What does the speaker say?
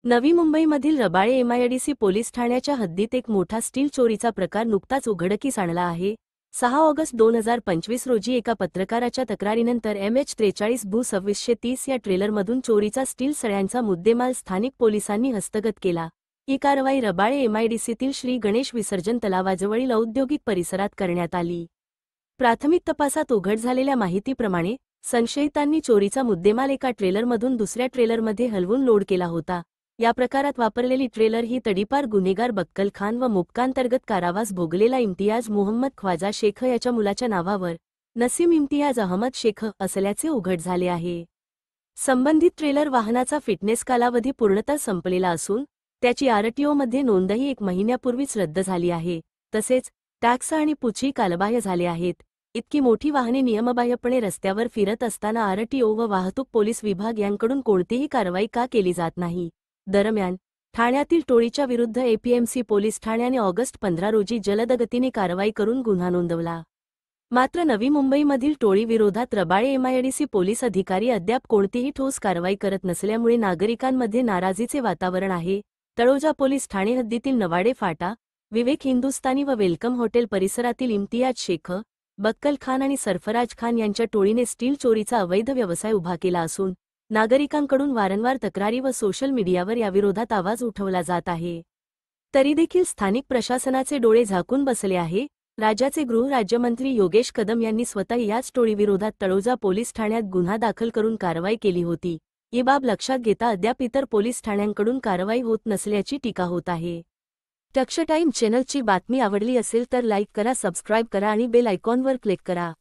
नवी मुंबईमधील Rabale MIDC police ठाण्याच्या हद्दीत एक मोठा स्टील चोरीचा प्रकार नुकताच उघडकीस आणला आहे। 6 ऑगस्ट 2025 रोजी एका पत्रकाराच्या तक्रारीनंतर MH43-2630 या ट्रेलरमधून चोरीचा स्टील सळ्यांचा मुद्देमाल स्थानिक पोलिसांनी हस्तगत केला। ही कारवाई रबाळे एमआयडीसीतील श्री गणेश विसर्जन तलावाजवळील औद्योगिक परिसरात करण्यात आली। प्राथमिक तपासात उघड झालेल्या माहितीप्रमाणे संशयितांनी चोरीचा मुद्देमाल एका ट्रेलरमधून दुसऱ्या ट्रेलरमध्ये हलवून लोड केला होता। या प्रकारात वापरलेली ट्रेलर ही तडीपार गुन्हेगार बक्कल खान व मुक्कांतर्गत कारावास भोगलेला इम्तियाज मुहम्मद ख्वाजा शेख याच्या मुलाच्या नावावर नसीम इम्तियाज अहमद शेख असल्याचे उघड झाले आहे। संबंधित ट्रेलर वाहनाचा फिटनेस कालावधी पूर्णतः संपलेला असून त्याची आरटीओमध्ये नोंदही 1 महिन्यापूर्वीच रद्द झाली आहे। तसेच टॅक्स आणि पुची कालबाह्य झाले आहेत। इतकी मोठी वाहने नियमबाह्यपणे रस्त्यावर फिरत असताना आरटीओ व वाहतूक पोलीस विभाग यांकडून कोणतीही कारवाई का केली जात नाही। दरम्यान ठाण्यातील टोळीच्या विरुद्ध एपीएमसी पोलीस ठाण्याने ऑगस्ट 15 रोजी जलदगतीने कारवाई करून गुन्हा नोंदवला। मात्र नवी मुंबईमधील टोळीविरोधात रबाळे एमआयडीसी पोलीस अधिकारी अद्याप कोणतीही ठोस कारवाई करत नसल्यामुळे नागरिकांमध्ये नाराजीचे वातावरण आहे। तळोजा पोलीस ठाणे हद्दीतील नवाडे फाटा, विवेक हिंदुस्तानी व वेलकम हॉटेल परिसरातील इम्तियाज शेख, बक्कल खान आणि सरफराज खान यांच्या टोळीने स्टील चोरीचा अवैध व्यवसाय उभा केला असून नागरिकांकडून वारंवार तक्रारी व सोशल मीडियावर याविरोधात आवाज उठवला जात आहे। तरी देखील स्थानिक प्रशासनाचे डोळे झाकून बसले आहे। राज्याचे गृहराज्यमंत्री योगेश कदम यांनी स्वतः याच टोळीविरोधात तळोजा पोलीस ठाण्यात गुन्हा दाखल करून कारवाई केली होती। ही बाब लक्षात घेता अद्याप इतर पोलीस ठाण्यांकडून कारवाई होत नसल्याची टीका होत आहे। टक्ष टाइम चॅनलची बातमी आवडली असेल तर लाईक करा, सबस्क्राईब करा आणि बेल आयकॉनवर क्लिक करा।